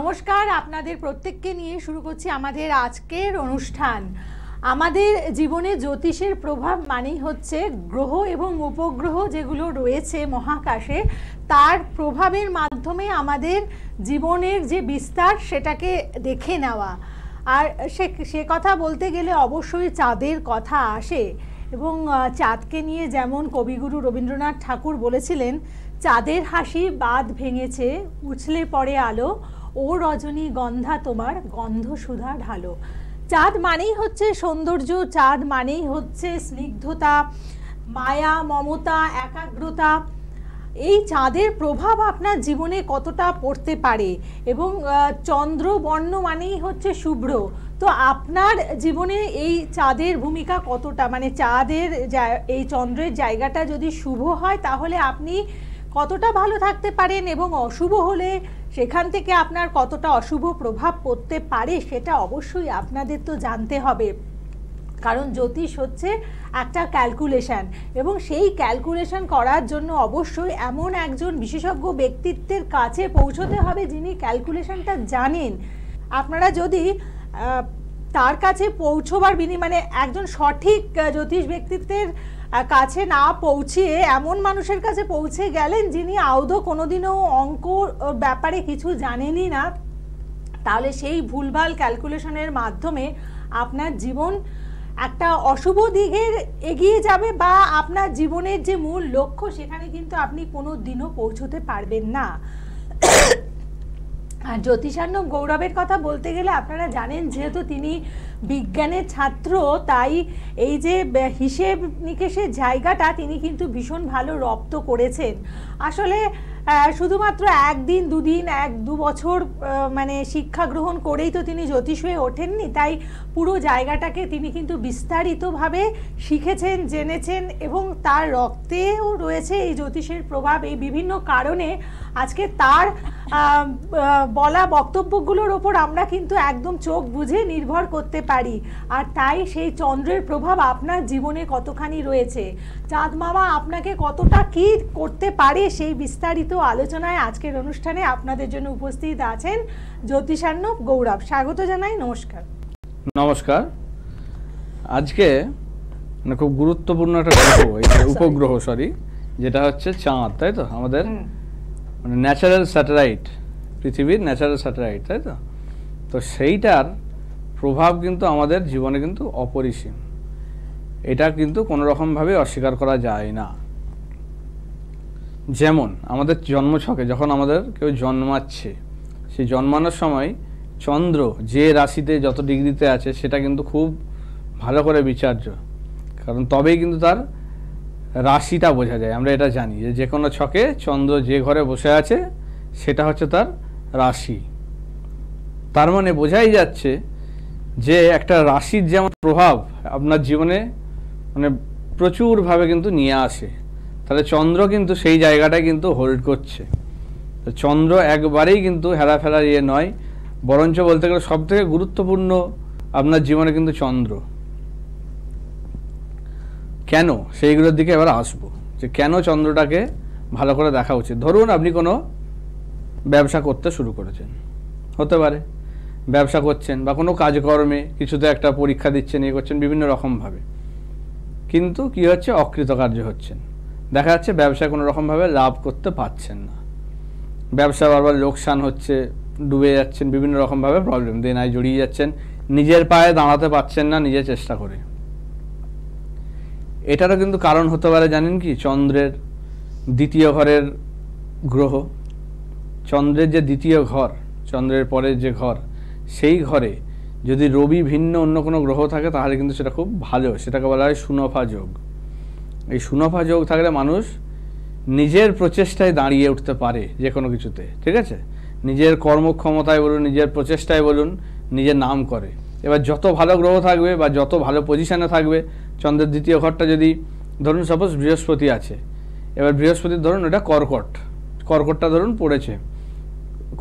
নমস্কার, আপনাদের প্রত্যেককে নিয়ে শুরু করছি আমাদের আজকের অনুষ্ঠান। আমাদের জীবনে জ্যোতিষের প্রভাব মানেই হচ্ছে গ্রহ এবং উপগ্রহ যেগুলো রয়েছে মহাকাশে, তার প্রভাবের মাধ্যমে আমাদের জীবনের যে বিস্তার সেটাকে দেখে নেওয়া। আর সে কথা বলতে গেলে অবশ্যই চাঁদের কথা আসে, এবং চাঁদকে নিয়ে যেমন কবিগুরু রবীন্দ্রনাথ ঠাকুর বলেছিলেন, চাঁদের হাসি বাঁধ ভেঙেছে, উছলে পড়ে আলো, ও রজনী গন্ধা তোমার গন্ধ সুধা ঢালো। চাঁদ মানেই হচ্ছে সৌন্দর্য, চাঁদ মানেই হচ্ছে স্নিগ্ধতা, মায়া, মমতা, একাগ্রতা। এই চাঁদের প্রভাব আপনার জীবনে কতটা পড়তে পারে, এবং চন্দ্রবর্ণ মানেই হচ্ছে শুভ্র। তো আপনার জীবনে এই চাঁদের ভূমিকা কতটা, মানে চাঁদের এই চন্দ্রের জায়গাটা যদি শুভ হয় তাহলে আপনি কতটা ভালো থাকতে পারেন, এবং অশুভ হলে সেখান থেকে আপনার কতটা অশুভ প্রভাব পড়তে পারে, সেটা অবশ্যই আপনাদের তো জানতে হবে। কারণ জ্যোতিষ হচ্ছে একটা ক্যালকুলেশন, এবং সেই ক্যালকুলেশন করার জন্য অবশ্যই এমন একজন বিশেষজ্ঞ ব্যক্তিত্বের কাছে পৌঁছতে হবে যিনি ক্যালকুলেশনটা জানেন। আপনারা যদি তার কাছে পৌঁছবার মানে একজন সঠিক জ্যোতিষ ব্যক্তিত্বের কাছে না পৌঁছিয়ে এমন মানুষের কাছে পৌঁছে গেলেন যিনি আদৌ কোনোদিনও অঙ্ক ব্যাপারে কিছু জানেনই না, তাহলে সেই ভুলভাল ক্যালকুলেশনের মাধ্যমে আপনার জীবন একটা অশুভ দিকের এগিয়ে যাবে, বা আপনার জীবনের যে মূল লক্ষ্য সেখানে কিন্তু আপনি কোনো দিনও পৌঁছতে পারবেন না। আর জ্যোতিষার্ণব গৌরবের কথা বলতে গেলে আপনারা জানেন, যেহেতু তিনি বিজ্ঞানের ছাত্র, তাই এই যে হিসেব নিকেশের জায়গাটা তিনি কিন্তু ভীষণ ভালো রপ্ত করেছেন। আসলে শুধুমাত্র একদিন দুদিন দু বছর মানে শিক্ষা গ্রহণ করেই তো তিনি জ্যোতিষ হয়ে ওঠেননি, তাই পুরো জায়গাটাকে তিনি কিন্তু বিস্তারিতভাবে শিখেছেন, জেনেছেন, এবং তার রক্তেও রয়েছে এই জ্যোতিষের প্রভাব। এই বিভিন্ন কারণে আজকে তার বলা বক্তব্যগুলোর ওপর আমরা কিন্তু একদম চোখ বুঝে নির্ভর করতে পারি। আর তাই সেই চন্দ্রের প্রভাব আপনার জীবনে কতখানি রয়েছে, চাঁদ মামা আপনাকে কতটা কি করতে পারে, সেই বিস্তারিত আলোচনায় আজকের অনুষ্ঠানে আপনাদের জন্য উপস্থিত আছেন জ্যোতিষার্ণব গৌরব। স্বাগত জানাই, নমস্কার। নমস্কার। আজকে খুব গুরুত্বপূর্ণ একটা উপগ্রহ যেটা হচ্ছে চাঁদ, তাই তো? আমাদের মানে ন্যাচারাল স্যাটেলাইট, পৃথিবীর ন্যাচারাল স্যাটেলাইট, তাই তো? তো সেইটার প্রভাব কিন্তু আমাদের জীবনে কিন্তু অপরিসীম, এটা কিন্তু কোনো রকমভাবে অস্বীকার করা যায় না। যেমন আমাদের জন্মছকে যখন আমাদের কেউ জন্মাচ্ছে, সেই জন্মানোর সময় চন্দ্র যে রাশিতে যত ডিগ্রিতে আছে সেটা কিন্তু খুব ভালো করে বিচার্য, কারণ তবেই কিন্তু তার রাশিটা বোঝা যায়। আমরা এটা জানি যে কোনো ছকে চন্দ্র যে ঘরে বসে আছে সেটা হচ্ছে তার রাশি। তার মানে বোঝাই যাচ্ছে যে একটা রাশির যেমন প্রভাব আপনার জীবনে মানে প্রচুরভাবে কিন্তু নিয়ে আসে, তাহলে চন্দ্র কিন্তু সেই জায়গাটায় কিন্তু হোল্ড করছে। তো চন্দ্র একবারেই কিন্তু হেরাফেরা নয়, বরঞ্চ বলতে গেলে সব থেকে গুরুত্বপূর্ণ আপনার জীবনে কিন্তু চন্দ্র। কেন, সেইগুলোর দিকে এবার আসবো, যে কেন চন্দ্রটাকে ভালো করে দেখা উচিত। ধরুন আপনি কোনো ব্যবসা করতে শুরু করেছেন, হতে পারে ব্যবসা করছেন বা কোনো কাজকর্মে কিছুতে একটা পরীক্ষা দিচ্ছেন, ইয়ে করছেন বিভিন্ন রকমভাবে, কিন্তু কি হচ্ছে, অকৃতকার্য হচ্ছেন। দেখা যাচ্ছে ব্যবসায় কোনো রকমভাবে লাভ করতে পারছেন না, ব্যবসা বারবার লোকসান হচ্ছে, ডুবে যাচ্ছেন, বিভিন্ন রকমভাবে প্রবলেম দেনায় জড়িয়ে যাচ্ছেন, নিজের পায়ে দাঁড়াতে পারছেন না নিজে চেষ্টা করে। এটারও কিন্তু কারণ হতে পারে জানেন কি, চন্দ্রের দ্বিতীয় ঘরের গ্রহ। চন্দ্রের যে দ্বিতীয় ঘর, চন্দ্রের পরের যে ঘর, সেই ঘরে যদি রবি ভিন্ন অন্য কোনো গ্রহ থাকে তাহলে কিন্তু সেটা খুব ভালো, সেটাকে বলা হয় সুনফা যোগ। এই সুনফা যোগ থাকলে মানুষ নিজের প্রচেষ্টায় দাঁড়িয়ে উঠতে পারে যে কোনো কিছুতে, ঠিক আছে? নিজের কর্মক্ষমতায় বলুন, নিজের প্রচেষ্টায় বলুন, নিজের নাম করে। এবার যত ভালো গ্রহ থাকবে বা যত ভালো পজিশানে থাকবে, চন্দ্রের দ্বিতীয় ঘরটা যদি ধরুন সাপোজ বৃহস্পতি আছে, এবার বৃহস্পতির ধরুন এটা কর্কটটা ধরুন পড়েছে,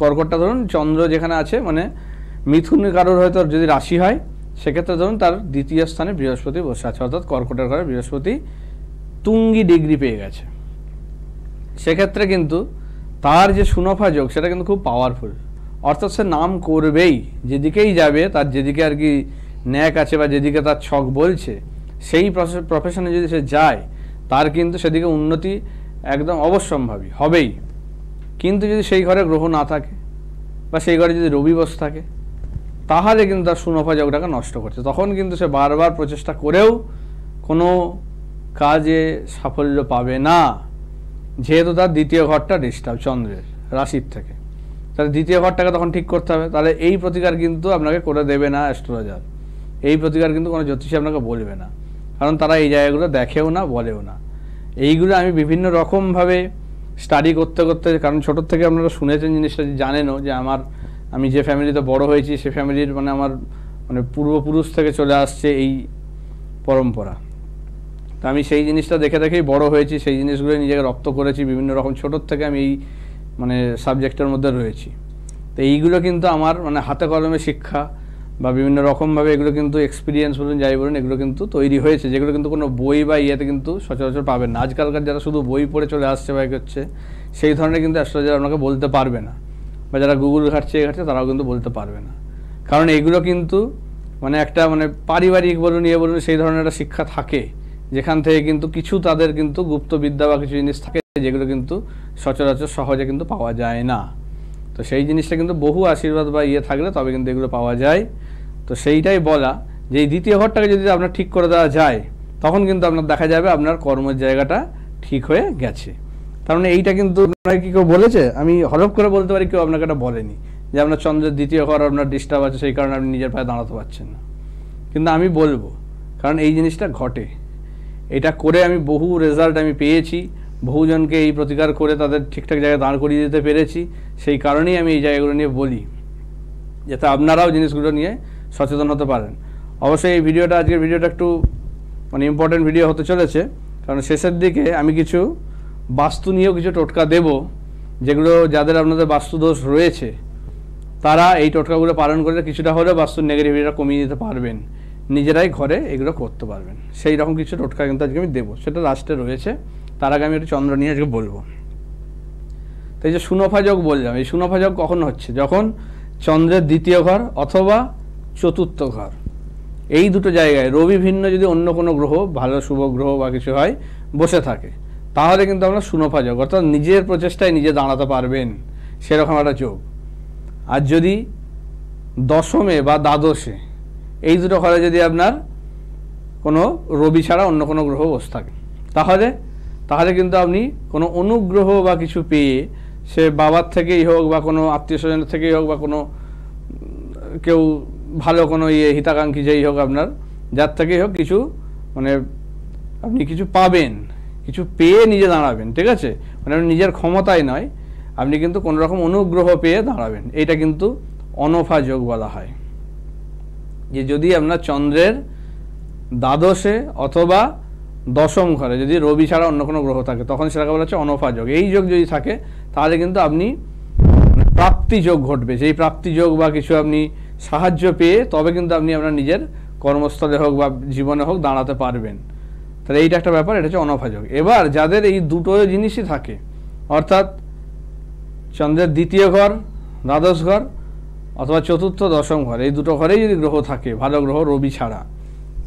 কর্কটটা ধরুন চন্দ্র যেখানে আছে, মানে মিথুন কারোর হয়তো যদি রাশি হয়, সেক্ষেত্রে ধরুন তার দ্বিতীয় স্থানে বৃহস্পতি বসে আছে, অর্থাৎ কর্কটের ঘরে বৃহস্পতি তুঙ্গি ডিগ্রি পেয়ে গেছে। সেক্ষেত্রে কিন্তু তার যে সুনফা যোগ সেটা কিন্তু খুব পাওয়ারফুল, অর্থাৎ সে নাম করবেই, যেদিকেই যাবে তার যেদিকে আর কি ন্যাক আছে বা যেদিকে তার ছক বলছে সেই প্রফেশনে যদি সে যায় তার কিন্তু সেদিকে উন্নতি একদম অবশ্যম্ভাবী হবেই। কিন্তু যদি সেই ঘরে গ্রহ না থাকে বা সেই ঘরে যদি রবি বস থাকে তাহলে কিন্তু তার সুনফা যোগটাকে নষ্ট করছে। তখন কিন্তু সে বারবার প্রচেষ্টা করেও কোনো কাজে সাফল্য পাবে না, যেহেতু তার দ্বিতীয় ঘরটা ডিস্টার্ব চন্দ্রের রাশির থেকে। তাহলে দ্বিতীয় ঘরটাকে তখন ঠিক করতে হবে। তাহলে এই প্রতিকার কিন্তু আপনাকে করে দেবে না অ্যাস্ট্রোলজার, এই প্রতিকার কিন্তু কোনো জ্যোতিষী আপনাকে বলবে না, কারণ তারা এই জায়গাগুলো দেখেও না, বলেও না। এইগুলো আমি বিভিন্ন রকমভাবে স্টাডি করতে করতে, কারণ ছোটোর থেকে আপনারা শুনেছেন জিনিসটা, জানেনও যে আমি যে ফ্যামিলিতে বড় হয়েছি সে ফ্যামিলির আমার পূর্বপুরুষ থেকে চলে আসছে এই পরম্পরা। তো আমি সেই জিনিসটা দেখে দেখেই বড় হয়েছি, সেই জিনিসগুলো নিজেকে রপ্ত করেছি বিভিন্ন রকম, ছোটোর থেকে আমি এই সাবজেক্টের মধ্যে রয়েছি। তো এইগুলো কিন্তু আমার হাতে কলমে শিক্ষা বা বিভিন্ন রকমভাবে এগুলো কিন্তু এক্সপিরিয়েন্স বলুন যাই বলুন, এগুলো কিন্তু তৈরি হয়েছে, যেগুলো কিন্তু কোনো বই বা ইয়েতে কিন্তু সচরাচর পাবেন না। আজকালকার যারা শুধু বই পড়ে চলে আসছে বা হচ্ছে সেই ধরনের কিন্তু অ্যাস্ট্রোলজার আপনাকে বলতে পারবে না, বা যারা গুগল ঘাটছে তারাও কিন্তু বলতে পারবে না। কারণ এগুলো কিন্তু একটা পারিবারিক বলুন ইয়ে বলুন সেই ধরনের একটা শিক্ষা থাকে, যেখান থেকে কিন্তু কিছু তাদের কিন্তু গুপ্তবিদ্যা বা কিছু জিনিস থাকে যেগুলো কিন্তু সচরাচর সহজে কিন্তু পাওয়া যায় না। তো সেই জিনিসটা কিন্তু বহু আশীর্বাদ বা ইয়ে থাকলে তবে কিন্তু এগুলো পাওয়া যায়। তো সেইটাই বলা যে এই দ্বিতীয় ঘরটাকে যদি আপনার ঠিক করে দেওয়া যায় তখন কিন্তু আপনার দেখা যাবে আপনার কর্মের জায়গাটা ঠিক হয়ে গেছে। তার মানে এইটা কিন্তু আপনাকে কি কেউ বলেছে? আমি হলফ করে বলতে পারি কেউ আপনাকে এটা বলেনি যে আপনার চন্দ্রের দ্বিতীয় ঘর আপনার ডিস্টার্ব আছে, সেই কারণে আপনি নিজের পায়ে দাঁড়াতে পারছেন না। কিন্তু আমি বলবো, কারণ এই জিনিসটা ঘটে, এটা করে আমি বহু রেজাল্ট আমি পেয়েছি, বহুজনকে এই প্রতিকার করে তাদের ঠিকঠাক জায়গায় দাঁড় করিয়ে দিতে পেরেছি। সেই কারণেই আমি এই জায়গাগুলো নিয়ে বলি, যাতে আপনারাও জিনিসগুলো নিয়ে সচেতন হতে পারেন। অবশ্যই এই ভিডিওটা, আজকের ভিডিওটা একটু ইম্পর্টেন্ট ভিডিও হতে চলেছে, কারণ শেষের দিকে আমি কিছু বাস্তু নিয়েও কিছু টোটকা দেব, যেগুলো যাদের আপনাদের বাস্তু দোষ রয়েছে তারা এই টোটকাগুলো পালন করলে কিছুটা হলেও বাস্তুর নেগেটিভিটিটা কমিয়ে দিতে পারবেন, নিজেরাই ঘরে এগুলো করতে পারবেন। সেই রকম কিছু টোটকা কিন্তু আজকে আমি দেবো, সেটা লাস্টে রয়েছে। তার আগে আমি একটু চন্দ্র নিয়ে আজকে বলবো। তো এই যে সুনফা যোগ বললাম, এই সুনফা যোগ কখন হচ্ছে? যখন চন্দ্রের দ্বিতীয় ঘর অথবা চতুর্থ ঘর, এই দুটো জায়গায় রবি ভিন্ন যদি অন্য কোনো গ্রহ, ভালো শুভ গ্রহ বা কিছু হয় বসে থাকে, তাহলে কিন্তু আমরা সুনফা যোগ, অর্থাৎ নিজের প্রচেষ্টায় নিজে দাঁড়াতে পারবেন সেরকম একটা যোগ। আর যদি দশমে বা দ্বাদশে এই দুটো ঘরে যদি আপনার কোনো রবি ছাড়া অন্য কোনো গ্রহ বসে থাকে, তাহলে কিন্তু আপনি কোনো অনুগ্রহ বা কিছু পেয়ে, সে বাবার থেকেই হোক বা কোনো আত্মীয় স্বজনের থেকেই হোক বা কোনো কেউ ভালো কোনো হিতাকাঙ্ক্ষী যেই হোক আপনার, যার থেকেই হোক কিছু আপনি কিছু পাবেন, কিছু পেয়ে নিজে দাঁড়াবেন। ঠিক আছে, আপনি নিজের ক্ষমতায় নয়, আপনি কিন্তু কোনো রকম অনুগ্রহ পেয়ে দাঁড়াবেন। এইটা কিন্তু অনফা যোগ বলা হয়। যে যদি আপনার চন্দ্রের দ্বাদশে অথবা দশম ঘরে যদি রবি ছাড়া অন্য কোনো গ্রহ থাকে, তখন সেটাকে বলা হচ্ছে অনফা যোগ। এই যোগ যদি থাকে তাহলে কিন্তু আপনি প্রাপ্তি যোগ ঘটবে, সেই প্রাপ্তি যোগ বা কিছু আপনি সাহায্য পেয়ে তবে কিন্তু আপনি আপনার নিজের কর্মস্থলে হোক বা জীবনে হোক দাঁড়াতে পারবেন। তাহলে এইটা একটা ব্যাপার, এটা হচ্ছে অনফা যোগ। এবার যাদের এই দুটো জিনিসই থাকে, অর্থাৎ চন্দ্রের দ্বিতীয় ঘর, দ্বাদশ ঘর অথবা চতুর্থ দশম ঘর, এই দুটো ঘরেই যদি গ্রহ থাকে, ভালো গ্রহ রবি ছাড়া,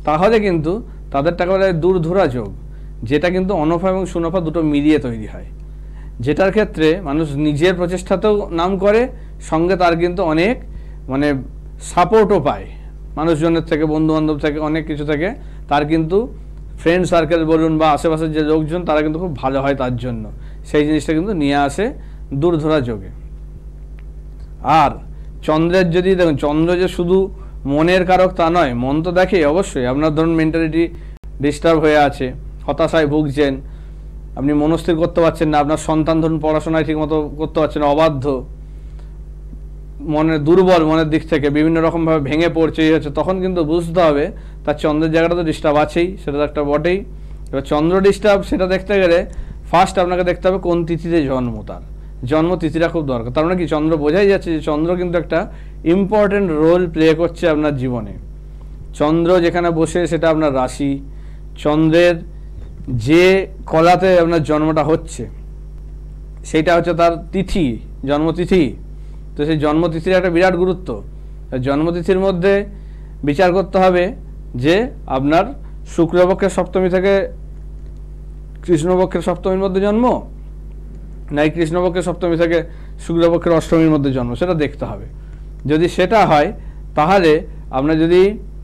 তাহলে কিন্তু তাদেরটাকে বলা হয় দূরধুরা যোগ, যেটা কিন্তু অনফা এবং সুনফা দুটো মিলিয়ে তৈরি হয়। যেটার ক্ষেত্রে মানুষ নিজের প্রচেষ্টাতেও নাম করে, সঙ্গে তার কিন্তু অনেক সাপোর্টও পায় মানুষজনের থেকে, বন্ধুবান্ধব থেকে, অনেক কিছু থেকে। তার কিন্তু ফ্রেন্ড সার্কেল বলুন বা আশেপাশের যে লোকজন, তারা কিন্তু খুব ভালো হয় তার জন্য। সেই জিনিসটা কিন্তু নিয়ে আসে দূরধুরা যোগে। আর চন্দ্রের যদি দেখুন, চন্দ্র যে শুধু মনের কারক তা নয়, মন তো দেখে অবশ্যই। আপনার ধরুন মেন্টালিটি ডিস্টার্ব হয়ে আছে, হতাশায় ভুগছেন, আপনি মনস্থির করতে পারছেন না, আপনার সন্তান ধরুন পড়াশোনায় ঠিকমতো করতে পারছেন না, অবাধ্য, দুর্বল মনের দিক থেকে বিভিন্ন রকমভাবে ভেঙে পড়ছে হচ্ছে, তখন কিন্তু বুঝতে হবে তার চন্দ্রের জায়গাটা তো ডিস্টার্ব আছেই, সেটা তো একটা বটেই। এবার চন্দ্র ডিস্টার্ব সেটা দেখতে গেলে ফার্স্ট আপনাকে দেখতে হবে কোন তিথিতে জন্ম, তার জন্ম তিথিটা খুব দরকার। তার মানে কি, চন্দ্র বোঝাই যাচ্ছে যে চন্দ্র কিন্তু একটা ইম্পর্টেন্ট রোল প্লে করছে আপনার জীবনে। চন্দ্র যেখানে বসে সেটা আপনার রাশি, চন্দ্রের যে কলাতে আপনার জন্মটা হচ্ছে সেইটা হচ্ছে তার তিথি, জন্মতিথি। তো তো সেই জন্মতিথির একটা বিরাট গুরুত্ব। জন্মতিথির মধ্যে বিচার করতে হবে যে আপনার শুক্লপক্ষের সপ্তমী থেকে কৃষ্ণপক্ষের সপ্তমীর মধ্যে জন্ম, নাই কৃষ্ণপক্ষের সপ্তমী থেকে শুক্লপক্ষের অষ্টমীর মধ্যে জন্ম, সেটা দেখতে হবে। যদি সেটা হয় তাহলে আপনার যদি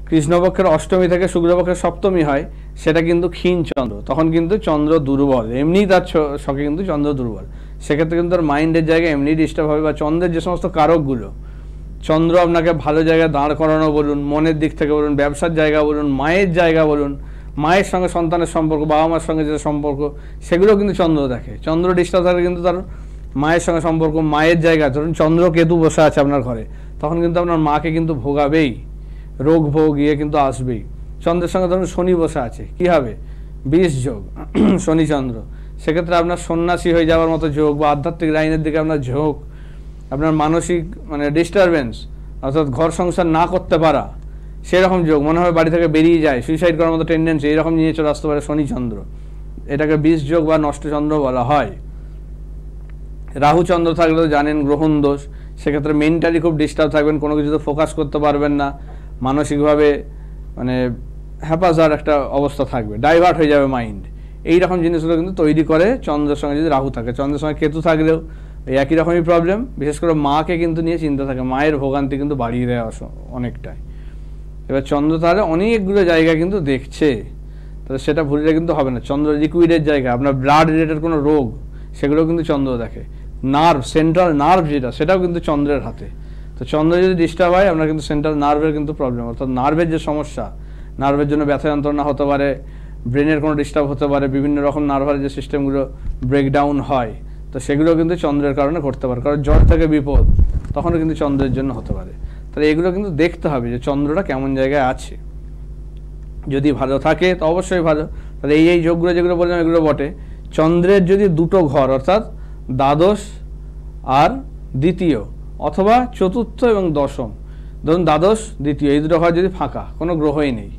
কৃষ্ণপক্ষের অষ্টমী থেকে শুক্লপক্ষের সপ্তমী হয় সেটা কিন্তু ক্ষীণ চন্দ্র, তখন কিন্তু চন্দ্র দুর্বল, এমনিই তার শখে কিন্তু চন্দ্র দুর্বল, সেক্ষেত্রে কিন্তু তার মাইন্ডের জায়গায় এমনি ডিস্টার্ব হবে। বা চন্দ্রের যে সমস্ত কারকগুলো, চন্দ্র আপনাকে ভালো জায়গায় দাঁড় করানো বলুন, মনের দিক থেকে বলুন, ব্যবসার জায়গা বলুন, মায়ের জায়গা বলুন, মায়ের সঙ্গে সন্তানের সম্পর্ক, বাবা মার সঙ্গে যে সম্পর্ক, সেগুলো কিন্তু চন্দ্র দেখে। চন্দ্র ডিস্টার্ব থাকলে কিন্তু তার মায়ের সঙ্গে সম্পর্ক, মায়ের জায়গা, ধরুন চন্দ্র কেতু বসে আছে আপনার ঘরে, তখন কিন্তু আপনার মাকে কিন্তু ভোগাবেই, রোগ ভোগ ইয়ে কিন্তু আসবেই। চন্দ্রের সঙ্গে ধরুন শনি বসে আছে, কি হবে? বিষ যোগ, শনি চন্দ্র, সেক্ষেত্রে আপনার সন্ন্যাসী হয়ে যাওয়ার মতো যোগ, বা আধ্যাত্মিক লাইনের দিকে আপনার ঝোঁক, আপনার মানসিক মানে ডিস্টারবেন্স, অর্থাৎ ঘর সংসার না করতে পারা, সেরকম যোগ, মনে হয় বাড়ি থেকে বেরিয়ে যায়, সুইসাইড করার মতো টেন্ডেন্সি, এরকম নিয়ে চলে আসতে পারে শনি চন্দ্র। এটাকে বিষ যোগ বা নষ্ট চন্দ্র বলা হয়। রাহু চন্দ্র থাকলেও জানেন গ্রহণ দোষ, সেক্ষেত্রে মেন্টালি খুব ডিস্টার্ব থাকবেন, কোনো কিছুতে ফোকাস করতে পারবেন না, মানসিকভাবে মানে হ্যাপাজার একটা অবস্থা থাকবে, ডাইভার্ট হয়ে যাবে মাইন্ড। এইরকম জিনিসগুলো কিন্তু তৈরি করে চন্দ্রের সঙ্গে যদি রাহু থাকে। চন্দ্রের সঙ্গে কেতু থাকলেও এই একই রকমই প্রবলেম, বিশেষ করে মাকে কিন্তু নিয়ে চিন্তা থাকে, মায়ের ভোগান্তি কিন্তু বাড়িয়ে দেয় অনেকটাই। এবার চন্দ্র তাহলে অনেকগুলো জায়গা কিন্তু দেখছে, তাহলে সেটা ভুললে কিন্তু হবে না। চন্দ্র লিকুইডের জায়গা, আপনার ব্লাড রিলেটেড কোনো রোগ, সেগুলো কিন্তু চন্দ্র দেখে। নার্ভ, সেন্ট্রাল নার্ভ যেটা, সেটাও কিন্তু চন্দ্রের হাতে। তো চন্দ্র যদি ডিস্টার্ব হয় আপনার কিন্তু সেন্ট্রাল নার্ভের কিন্তু প্রবলেম, অর্থাৎ নার্ভের যে সমস্যা, নার্ভের জন্য ব্যথা যন্ত্রণা হতে পারে, ব্রেনের কোনো ডিস্টার্ব হতে পারে, বিভিন্ন রকম নার্ভাল যে সিস্টেমগুলো ব্রেকডাউন হয়, তো সেগুলো কিন্তু চন্দ্রের কারণে করতে পারে। কারণ জ্বর থেকে বিপদ তখনও কিন্তু চন্দ্রের জন্য হতে পারে। তাহলে এগুলো কিন্তু দেখতে হবে যে চন্দ্রটা কেমন জায়গায় আছে। যদি ভালো থাকে তো অবশ্যই ভালো, তাহলে এই যোগগুলো যেগুলো বললাম এগুলো বটে। চন্দ্রের যদি দুটো ঘর, অর্থাৎ দ্বাদশ আর দ্বিতীয়, অথবা চতুর্থ এবং দশম, ধরুন দ্বাদশ দ্বিতীয় এই দুটো ঘর যদি ফাঁকা, কোনো গ্রহই নেই,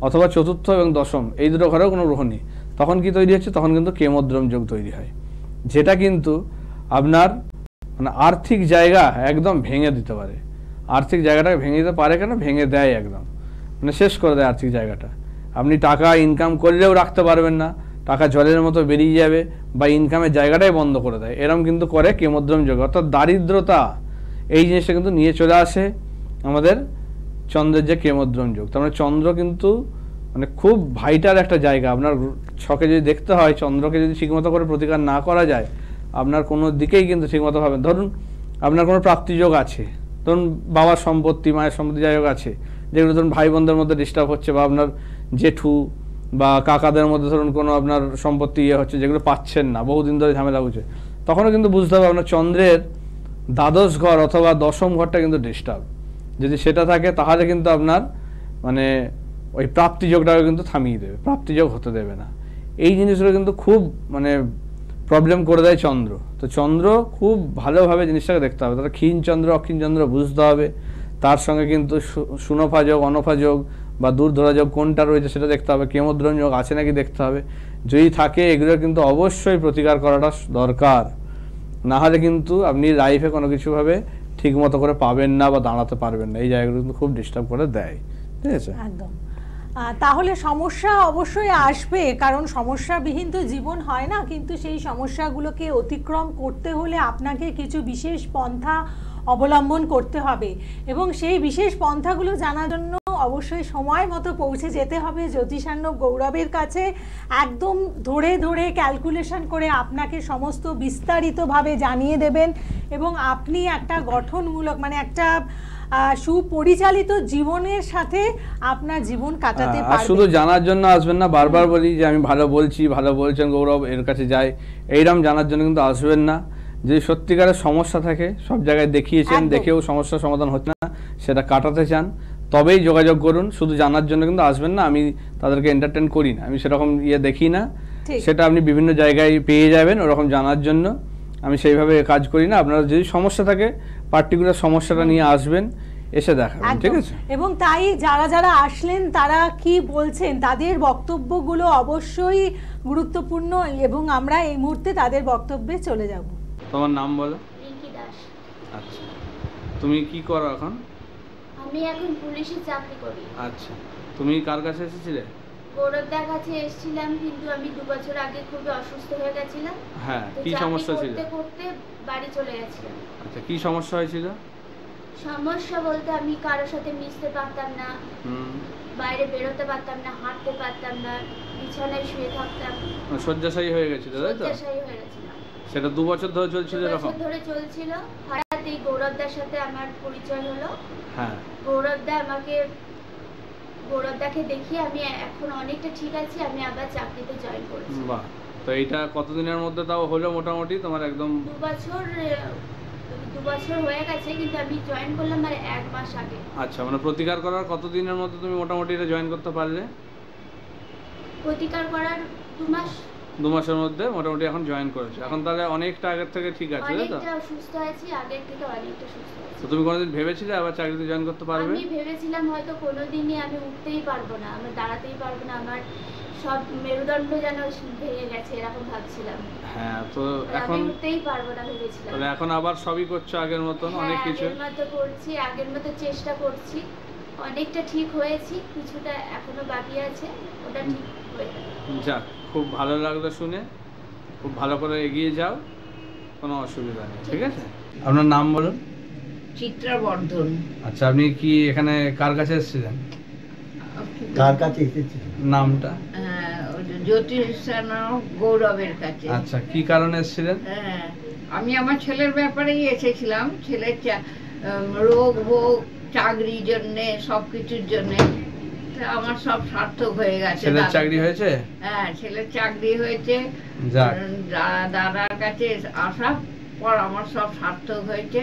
অথবা চতুর্থ এবং দশম এই দুটো ঘরেও কোনো গ্রহ নেই, তখন কি তৈরি হচ্ছে? তখন কিন্তু কেমদ্রম যোগ তৈরি হয়, যেটা কিন্তু আপনার মানে আর্থিক জায়গা একদম ভেঙে দিতে পারে। আর্থিক জায়গাটাকে ভেঙে দিতে পারে কেন? ভেঙে দেয়, একদম মানে শেষ করে দেয় আর্থিক জায়গাটা। আপনি টাকা ইনকাম করলেও রাখতে পারবেন না, টাকা জলের মতো বেরিয়ে যাবে, বা ইনকামের জায়গাটাই বন্ধ করে দেয়, এরকম কিন্তু করে কেমদ্রম যোগ। অর্থাৎ দারিদ্রতা এই জিনিসটা কিন্তু নিয়ে চলে আসে আমাদের চন্দ্রের যে কেমদ্রম যোগ। তার মানে চন্দ্র কিন্তু মানে খুব ভাইটাল একটা জায়গা। আপনার ছকে যদি দেখতে হয়, চন্দ্রকে যদি ঠিকমতো করে প্রতিকার না করা যায়, আপনার কোনো দিকেই কিন্তু ঠিকমতো হবে। ধরুন আপনার কোনো প্রাপ্তিযোগ আছে, ধরুন বাবার সম্পত্তি, মায়ের সম্পত্তি যাই হোক আছে, যেগুলো ধরুন ভাই বোনদের মধ্যে ডিস্টার্ব হচ্ছে, বা আপনার জেঠু বা কাকাদের মধ্যে ধরুন কোনো আপনার সম্পত্তি ইয়ে হচ্ছে, যেগুলো পাচ্ছেন না, বহুদিন ধরে ঝামেলা হচ্ছে, তখনও কিন্তু বুঝতে হবে আপনার চন্দ্রের দ্বাদশ ঘর অথবা দশম ঘরটা কিন্তু ডিস্টার্ব। যদি সেটা থাকে তাহলে কিন্তু আপনার মানে ওই প্রাপ্তিযোগটাকে কিন্তু থামিয়ে দেবে, প্রাপ্তিযোগ হতে দেবে না। এই জিনিসগুলো কিন্তু খুব মানে প্রবলেম করে দেয় চন্দ্র। তো চন্দ্র খুব ভালোভাবে জিনিসটাকে দেখতে হবে। তাহলে ক্ষীণ চন্দ্র অক্ষীণ চন্দ্র বুঝতে হবে, তার সঙ্গে কিন্তু সুনফা যোগ, অনফা যোগ বা দূরধরা যোগ কোনটা রয়েছে সেটা দেখতে হবে, কেমদ্রম যোগ আছে নাকি দেখতে হবে। যদি থাকে এগুলো কিন্তু অবশ্যই প্রতিকার করাটা দরকার, না হলে কিন্তু আপনি লাইফে কোনো কিছুভাবে ঠিক মতো করে পাবেন না বা দাঁড়াতে পারবেন না। এই জায়গাগুলো কিন্তু খুব ডিস্টার্ব করে দেয়, ঠিক আছে? একদম। তাহলে সমস্যা অবশ্যই আসবে, কারণ সমস্যাবিহীন তো জীবন হয় না, কিন্তু সেই সমস্যাগুলোকে অতিক্রম করতে হলে আপনাকে কিছু বিশেষ পন্থা অবলম্বন করতে হবে, এবং সেই বিশেষ পন্থাগুলো জানার জন্য অবশ্যই সময় মতো পৌঁছে যেতে হবে জ্যোতিষার্ণব গৌরবের কাছে। একদম ধরে ধরে ক্যালকুলেশন করে আপনাকে সমস্ত বিস্তারিতভাবে জানিয়ে দেবেন, এবং আপনি একটা গঠনমূলক মানে একটা সুপরিচালিত জীবনের সাথে আপনার জীবন কাটাতে পারবেন। শুধু জানার জন্য আসবেন না, বারবার বলি যে আমি ভালো বলছি, ভালো বলছেন গৌরব, এর কাছে যাই, এইরকম জানার জন্য কিন্তু আসবেন না। যদি সত্যিকারের সমস্যা থাকে, সব জায়গায় দেখিয়েছেন, দেখেও সমস্যার সমাধান হচ্ছে না, সেটা কাটাতে চান, তবেই যোগাযোগ করুন। শুধু জানার জন্য কিন্তু আসবেন না, আমি তাদেরকে এন্টারটেন করি না, আমি সেরকম ইয়ে দেখি না, সেটা আপনি বিভিন্ন জায়গায় পেয়ে যাবেন ওরকম জানার জন্য। আমি সেইভাবে কাজ করি না। আপনারা যদি সমস্যা থাকে পার্টিকুলার সমস্যাটা নিয়ে আসবেন, এসে দেখাবেন, ঠিক আছে? এবং তাই যারা যারা আসলেন তারা কি বলছেন, তাদের বক্তব্যগুলো অবশ্যই গুরুত্বপূর্ণ, এবং আমরা এই মুহূর্তে তাদের বক্তব্যে চলে যাব। তোমার নাম বলো। রিঙ্কি দাস। আচ্ছা, তুমি কি করো এখন? আমি এখন পুলিশে চাকরি করি। আচ্ছা, তুমি কার কাছে এসেছিলে? গৌরবদার কাছে এসেছিলাম, কিন্তু আমি 2 বছর আগে খুবই অসুস্থ হয়ে গেছিলাম। হ্যাঁ, কি সমস্যা ছিল? করতে করতে বাড়ি চলে গেছিলাম। আচ্ছা, কি সমস্যা হয়েছিল? সমস্যা বলতে আমি কারোর সাথে মিশতে পারতাম না, বাইরে বেরোতে পারতাম না, হাঁটতে পারতাম না, বিছানায় শুয়ে থাকতাম। শয্যাশায়ী হয়ে গেছিল, তাই তো? শয্যাশায়ী হয়ে গেছিলাম। সেটা 2 বছর ধরে চলছিল এরকম? 2 বছর ধরে চলছিল। হঠাৎ এই গৌরবদার সাথে আমার পরিচয় হলো। হ্যাঁ, গৌরবদাকে দেখিয়ে আমি এখন অনেকটা ঠিক আছি, আমি আবার চাকরিতে জয়েন করেছি। বাহ, তো এটা কতদিনের মধ্যে তাও হলো মোটামুটি তোমার একদম? 2 বছর হয়ে গেছে, কিন্তু আমি জয়েন করলাম মানে 1 মাস আগে। আচ্ছা, মানে প্রতিকার করার কতদিনের মধ্যে তুমি মোটামুটি এটা জয়েন করতে পারলে? প্রতিকার করার 2 মাস। 2 মাসের মধ্যে মোটামুটি এখন জয়েন করেছো। এখন তাহলে অনেকটা আগের থেকে ঠিক আছে, তাই তো? অনেকটা সুস্থ আছি, আগের থেকে অনেকটা সুস্থ আছি। তো তুমি কোনোদিন ভেবেছিলে আবার চাকরিতে জয়েন করতে পারবে? আমি ভেবেছিলাম হয়তো কোনোদিনই আমি উঠতেই পারবো না, আমি দাঁড়াতেই পারবো না, আমার সব মেরুদণ্ড যেন ভেঙে গেছে এরকম ভাবছিলাম। হ্যাঁ, তো এখন আমি উঠতেই পারবো না ভেবেছিলাম। তাহলে এখন আবার সবই করছো আগের মতন? অনেক কিছু আগের মতো করছি, আগের মতো চেষ্টা করছি, অনেকটা ঠিক হয়েছি, কিছুটা এখনো বাকি আছে, ওটা ঠিক হয়ে যাবে। যাক, খুব ভালো লাগলো শুনে। খুব ভালো করে এগিয়ে যাও, কোনো অসুবিধা নেই, ঠিক আছে? আপনার নাম বলুন। চিত্রা বর্ধন। আচ্ছা, আপনি কি এখানে কার কাছে এসেছিলেন? কার কাছে এসেছি? নামটা? জ্যোতিষানা গৌরবের কাছে। আচ্ছা, কি কারণে এসেছিলেন? হ্যাঁ, আমি আমার ছেলের ব্যাপারেই এসেছিলাম। ছেলের রোগ ভোগ, চাকরির জন্য, সবকিছুর জন্য আমার সব সার্থক হয়ে গেছে। ছেলের চাকরি হয়েছে? হ্যাঁ, ছেলের চাকরি হয়েছে। যাক, দাদার কাছে আসার পর আমার সব সার্থক হয়েছে।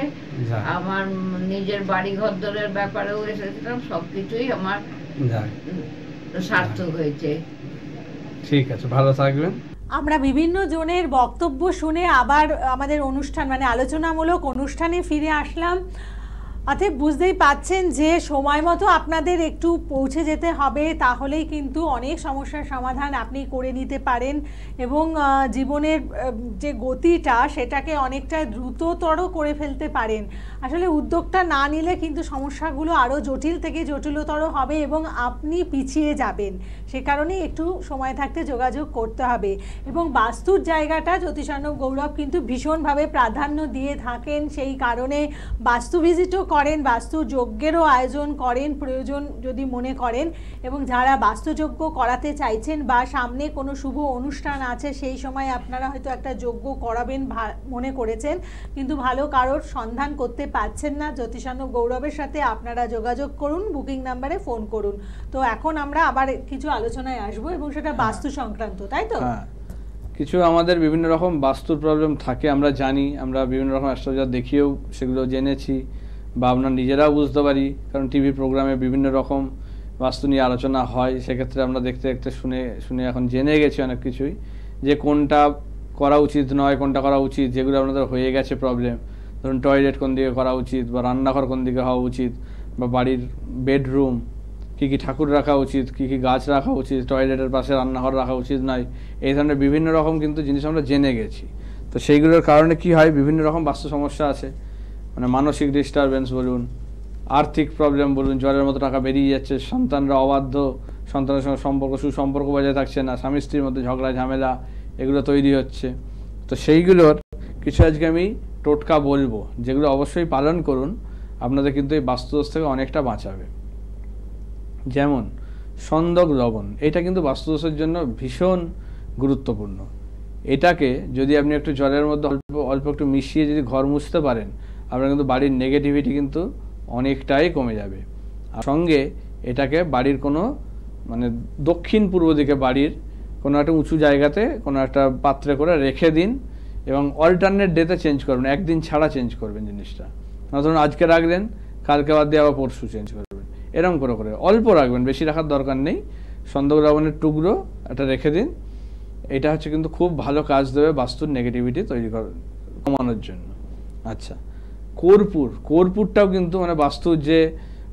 যাক, আমার নিজের বাড়ি ঘর দরের ব্যাপারেও এসেছিলাম, সবকিছুই আমার যাক, সার্থক হয়েছে। ঠিক আছে, ভালো থাকবেন। আমরা বিভিন্ন জনের বক্তব্য শুনে আবার আমাদের অনুষ্ঠান মানে আলোচনামূলক অনুষ্ঠানে ফিরে আসলাম। অতএব বুঝতেই পাচ্ছেন যে সময় মতো আপনাদের একটু পৌঁছে যেতে হবে, তাহলেই কিন্তু অনেক সমস্যার সমাধান আপনি করে নিতে পারেন এবং জীবনের যে গতিটা সেটাকে অনেকটা দ্রুততর করে ফেলতে পারেন। আসলে উদ্যোগটা না নিলে কিন্তু সমস্যাগুলো আরও জটিল থেকে জটিলতর হবে এবং আপনি পিছিয়ে যাবেন। সে কারণেই একটু সময় থাকতে যোগাযোগ করতে হবে। এবং বাস্তুর জায়গাটা জ্যোতিষার্ণব গৌরব কিন্তু ভীষণভাবে প্রাধান্য দিয়ে থাকেন, সেই কারণে বাস্তু ভিজিটও করেন, বাস্তু যজ্ঞেরও আয়োজন করেন প্রয়োজন যদি মনে করেন। এবং যারা বাস্তুযজ্ঞ করাতে চাইছেন বা সামনে কোনো শুভ অনুষ্ঠান আছে, সেই সময় আপনারা হয়তো একটা যজ্ঞ করাবেন মনে করেছেন, কিন্তু ভালো কারোর সন্ধান করতে পাচ্ছেন না, জ্যোতিষার্ণব গৌরবের সাথে আপনারা যোগাযোগ করুন, বুকিং নাম্বারে ফোন করুন। তো এখন আমরা আবার কিছু আলোচনায় আসবো এবং সেটা বাস্তু সংক্রান্ত, তাই তো? হ্যাঁ, কিছু আমাদের বিভিন্ন রকম বাস্তুর প্রবলেম থাকে, আমরা জানি, আমরা বিভিন্ন রকম অ্যাস্ট্রোলজার দেখিয়েও সেগুলো জেনেছি বা আমরা নিজেরাও বুঝতে পারি, কারণ টিভি প্রোগ্রামে বিভিন্ন রকম বাস্তু নিয়ে আলোচনা হয়। সেক্ষেত্রে আমরা দেখতে দেখতে শুনে শুনে এখন জেনে গেছি অনেক কিছুই, যে কোনটা করা উচিত নয়, কোনটা করা উচিত, যেগুলো আপনাদের হয়ে গেছে প্রবলেম। ধরুন টয়লেট কোন দিকে করা উচিত, বা রান্নাঘর কোন দিকে হওয়া উচিত, বা বাড়ির বেডরুম কী কী ঠাকুর রাখা উচিত, কী কী গাছ রাখা উচিত, টয়লেটের পাশে রান্নাঘর রাখা উচিত নয়, এই ধরনের বিভিন্ন রকম কিন্তু জিনিস আমরা জেনে গেছি। তো সেইগুলোর কারণে কি হয়, বিভিন্ন রকম বাস্তু সমস্যা আছে, মানে মানসিক ডিস্টারবেন্স বলুন, আর্থিক প্রবলেম বলুন, জ্বরের মতো টাকা বেরিয়ে যাচ্ছে, সন্তানরা অবাধ্য, সন্তানের সঙ্গে সুসম্পর্ক বজায় থাকছে না, স্বামী স্ত্রীর মধ্যে ঝগড়া ঝামেলা এগুলো তৈরি হচ্ছে। তো সেইগুলোর কিছু আজকে আমি টোটকা বলবো, যেগুলো অবশ্যই পালন করুন, আপনাদের কিন্তু এই বাস্তুদোষ থেকে অনেকটা বাঁচাবে। যেমন সন্দক লবণ, এটা কিন্তু বাস্তুদোষের জন্য ভীষণ গুরুত্বপূর্ণ। এটাকে যদি আপনি একটু জলের মধ্যে অল্প একটু মিশিয়ে যদি ঘর মুছতে পারেন, আপনার কিন্তু বাড়ির নেগেটিভিটি কিন্তু অনেকটাই কমে যাবে। আর সঙ্গে এটাকে বাড়ির কোনো মানে দক্ষিণ পূর্ব দিকে বাড়ির কোনো একটা উঁচু জায়গাতে কোনো একটা পাত্রে করে রেখে দিন এবং অল্টারনেট ডেতে চেঞ্জ করবেন, একদিন ছাড়া চেঞ্জ করবেন জিনিসটা। ধরুন আজকে রাখলেন, কালকে বাদ দিয়ে আবার পরশু চেঞ্জ করবেন, এরকম করে করে অল্প রাখবেন, বেশি রাখার দরকার নেই। সন্দক লবণের টুকরো একটা রেখে দিন। এটা হচ্ছে কিন্তু খুব ভালো কাজ দেবে বাস্তুর নেগেটিভিটি তৈরি কমানোর জন্য। আচ্ছা, কর্পূরটাও কিন্তু মানে বাস্তুর যে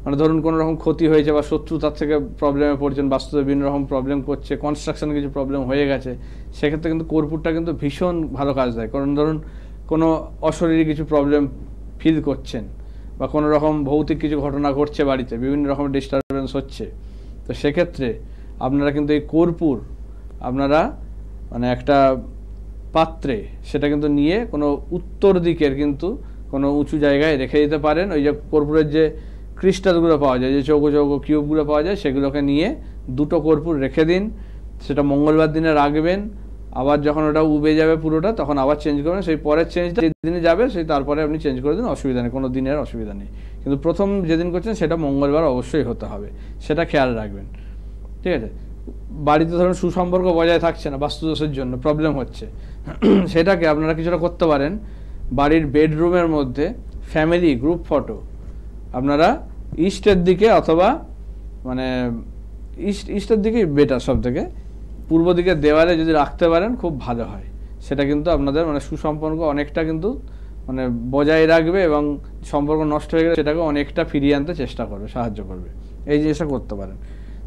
মানে ধরুন কোনো রকম ক্ষতি হয়েছে বা শত্রু তার থেকে প্রবলেমে পড়ছেন, বাস্তুতে বিভিন্ন রকম প্রবলেম করছে, কনস্ট্রাকশনে কিছু প্রবলেম হয়ে গেছে, সেক্ষেত্রে কিন্তু কর্পূরটা কিন্তু ভীষণ ভালো কাজ দেয়। কারণ ধরুন কোনো অশরীরী কিছু প্রবলেম ফিল করছেন বা কোনো রকম ভৌতিক কিছু ঘটনা ঘটছে বাড়িতে, বিভিন্ন রকম ডিস্টারবেন্স হচ্ছে, তো সেক্ষেত্রে আপনারা কিন্তু এই কর্পূর আপনারা মানে একটা পাত্রে সেটা কিন্তু নিয়ে কোনো উত্তর দিকের কিন্তু কোনো উঁচু জায়গায় রেখে দিতে পারেন। ওই যে কর্পূরের যে ক্রিস্টালগুলো পাওয়া যায়, যে চৌকো চৌকো কিউবগুলো পাওয়া যায়, সেগুলোকে নিয়ে 2টো কর্পূর রেখে দিন। সেটা মঙ্গলবার দিনে রাখবেন। আবার যখন ওটা উবে যাবে পুরোটা, তখন আবার চেঞ্জ করবেন। সেই পরের চেঞ্জটা যেদিনে যাবে সেই তারপরে আপনি চেঞ্জ করে দিন, অসুবিধা নেই, কোনো দিনের অসুবিধা নেই। কিন্তু প্রথম যেদিন করছেন সেটা মঙ্গলবার অবশ্যই হতে হবে, সেটা খেয়াল রাখবেন, ঠিক আছে? বাড়িতে ধরুন সুসম্পর্ক বজায় থাকছে না, বাস্তুদোষের জন্য প্রবলেম হচ্ছে, সেটাকে আপনারা কিছুটা করতে পারেন। বাড়ির বেডরুমের মধ্যে ফ্যামিলি গ্রুপ ফটো আপনারা ইস্টের দিকে, অথবা মানে ইস্টের দিকেই বেটার সব থেকে, পূর্ব দিকে দেওয়ালে যদি রাখতে পারেন খুব ভালো হয়। সেটা কিন্তু আপনাদের মানে সুসম্পর্ক অনেকটা কিন্তু মানে বজায় রাখবে, এবং সম্পর্ক নষ্ট হয়ে গেলে সেটাকে অনেকটা ফিরিয়ে আনতে চেষ্টা করবে, সাহায্য করবে। এই জিনিসটা করতে পারেন।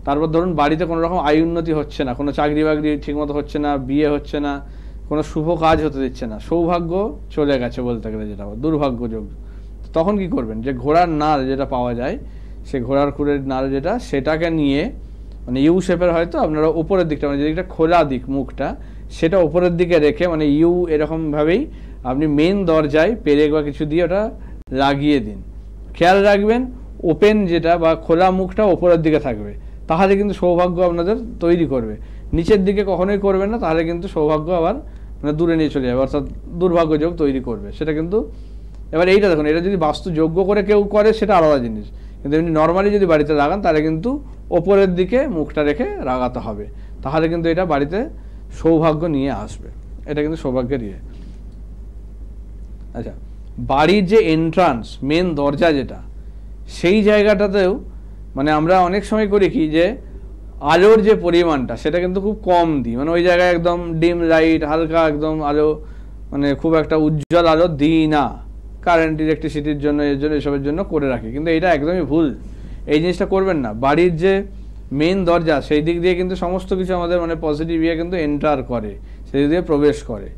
তারপর ধরুন বাড়িতে কোনো রকম আয় উন্নতি হচ্ছে না, কোনো চাকরি বাকরি ঠিকমতো হচ্ছে না, বিয়ে হচ্ছে না, কোনো শুভ কাজ হতে দিচ্ছে না, সৌভাগ্য চলে গেছে বলতে গেলে, যেটা দুর্ভাগ্যযোগ, তখন কি করবেন? যে ঘোড়ার নাড় যেটা পাওয়া যায়, সেই ঘোড়ার খুরের নাড় যেটা, সেটাকে নিয়ে মানে ইউ শেপের হয়তো আপনারা উপরের দিকটা, মানে যেদিকটা খোলা দিক মুখটা, সেটা উপরের দিকে রেখে মানে ইউ এরকমভাবেই আপনি মেন দরজায় পেরেক বা কিছু দিয়ে ওটা লাগিয়ে দিন। খেয়াল রাখবেন ওপেন যেটা বা খোলা মুখটা ওপরের দিকে থাকবে, তাহলে কিন্তু সৌভাগ্য আপনাদের তৈরি করবে। নিচের দিকে কখনোই করবেন না, তাহলে কিন্তু সৌভাগ্য আবার মানে দূরে নিয়ে চলে যাবে, অর্থাৎ দুর্ভাগ্য যোগ তৈরি করবে। সেটা কিন্তু এবার এইটা দেখুন, এটা যদি বাস্তু যোগ্য করে কেউ করে সেটা আলাদা জিনিস, কিন্তু এমনি নর্মালি যদি বাড়িতে লাগান তাহলে কিন্তু ওপরের দিকে মুখটা রেখে লাগাতে হবে, তাহলে কিন্তু এটা বাড়িতে সৌভাগ্য নিয়ে আসবে। এটা কিন্তু সৌভাগ্যের ইয়ে। আচ্ছা, বাড়ির যে এন্ট্রান্স মেন দরজা যেটা, সেই জায়গাটাতেও মানে আমরা অনেক সময় করি কি, যে আলোর যে পরিমাণটা সেটা কিন্তু খুব কম দিই, মানে ওই জায়গায় একদম ডিম লাইট, হালকা একদম আলো, মানে খুব একটা উজ্জ্বল আলো দিই না, কারেন্ট ইলেকট্রিসিটির জন্য, এর জন্য, এসবের জন্য করে রাখি, কিন্তু এটা একদমই ভুল। এই জিনিসটা করবেন না। বাড়ির যে মেন দরজা সেই দিক দিয়ে কিন্তু সমস্ত কিছু আমাদের মানে পজিটিভ ইয়ে কিন্তু এন্টার করে, সেই দিক দিয়ে প্রবেশ করে।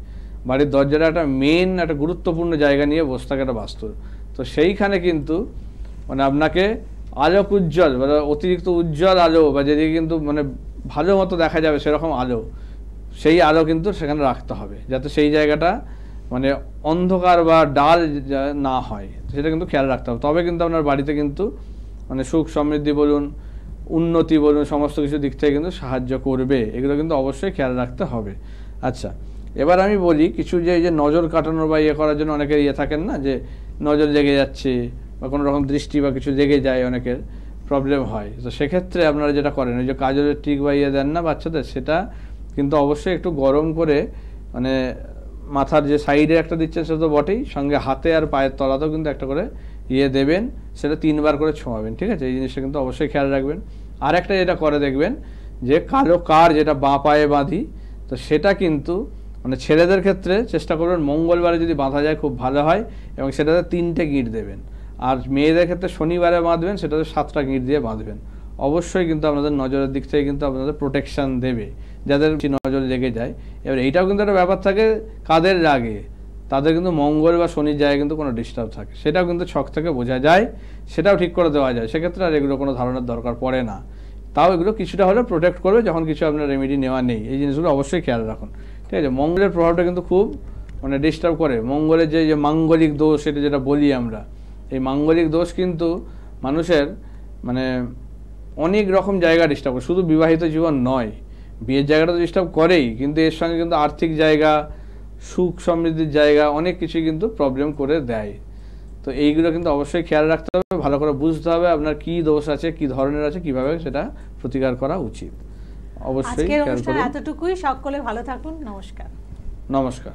বাড়ির দরজাটা একটা মেন একটা গুরুত্বপূর্ণ জায়গা নিয়ে বসে থাকে একটা বাস্তুর, তো সেইখানে কিন্তু মানে আপনাকে আলোক উজ্জ্বল বা অতিরিক্ত উজ্জ্বল আলো, বা যেদিকে কিন্তু মানে ভালো মতো দেখা যাবে সেরকম আলো, সেই আলো কিন্তু সেখানে রাখতে হবে, যাতে সেই জায়গাটা মানে অন্ধকার বা ডাল না হয়, সেটা কিন্তু খেয়াল রাখতে হবে। তবে কিন্তু আপনার বাড়িতে কিন্তু মানে সুখ সমৃদ্ধি বলুন, উন্নতি বলুন, সমস্ত কিছু দিক থেকে কিন্তু সাহায্য করবে। এগুলো কিন্তু অবশ্যই খেয়াল রাখতে হবে। আচ্ছা, এবার আমি বলি কিছু, যে এই যে নজর কাটানোর বা ইয়ে করার জন্য অনেকের ইয়ে থাকেন না, যে নজর লেগে যাচ্ছে বা কোনো রকম দৃষ্টি বা কিছু লেগে যায়, অনেকের প্রবলেম হয়। তো সেক্ষেত্রে আপনারা যেটা করেন, ওই যে কাজলের টিক বা ইয়ে দেন না বাচ্চাদের, সেটা কিন্তু অবশ্যই একটু গরম করে মানে মাথার যে সাইডে একটা দিচ্ছেন সেটা তো বটেই, সঙ্গে হাতে আর পায়ের তলাতেও কিন্তু একটা করে ইয়ে দেবেন, সেটা 3 বার করে ছোঁয়াবেন, ঠিক আছে? এই জিনিসটা কিন্তু অবশ্যই খেয়াল রাখবেন। আর একটা যেটা করে দেখবেন, যে কালো কার যেটা বাঁ পায়ে বাঁধি, তো সেটা কিন্তু মানে ছেলেদের ক্ষেত্রে চেষ্টা করবেন মঙ্গলবারে যদি বাঁধা যায় খুব ভালো হয়, এবং সেটাতে 3টে গিঁট দেবেন। আর মেয়েদের ক্ষেত্রে শনিবারে বাঁধবেন, সেটাতে 7টা গিঁট দিয়ে বাঁধবেন। অবশ্যই কিন্তু আপনাদের নজরের দিক থেকে কিন্তু আপনাদের প্রোটেকশান দেবে, যাদের নজর লেগে যায়। এবার এইটাও কিন্তু একটা ব্যাপার থাকে, কাদের লাগে, তাদের কিন্তু মঙ্গল বা শনির জায়গায় কিন্তু কোনো ডিস্টার্ব থাকে, সেটাও কিন্তু ছক থেকে বোঝা যায়, সেটাও ঠিক করে দেওয়া যায়। সেক্ষেত্রে আর এগুলো কোনো ধারণার দরকার পড়ে না। তাও এগুলো কিছুটা হলে প্রোটেক্ট করবে যখন কিছু আপনার রেমেডি নেওয়া নেই। এই জিনিসগুলো অবশ্যই খেয়াল রাখুন, ঠিক আছে? মঙ্গলের প্রভাবটা কিন্তু খুব মানে ডিস্টার্ব করে। মঙ্গলের যে মাঙ্গলিক দোষ, সেটা যেটা বলি আমরা, এই মাঙ্গলিক দোষ কিন্তু মানুষের মানে অনেক রকম জায়গা ডিস্টার্ব করে, শুধু বিবাহিত জীবন নয়, বিয়ের জায়গাটা তো ডিস্টার্ব করেই, কিন্তু এর সঙ্গে কিন্তু আর্থিক জায়গা, সুখ সমৃদ্ধির জায়গা, অনেক কিছুই কিন্তু প্রবলেম করে দেয়। তো এইগুলো কিন্তু অবশ্যই খেয়াল রাখতে হবে, ভালো করে বুঝতে হবে আপনার কি দোষ আছে, কি ধরনের আছে, কিভাবে সেটা প্রতিকার করা উচিত। অবশ্যই আজকের অনুষ্ঠান এতটুকুই। সকলে ভালো থাকুন। নমস্কার। নমস্কার।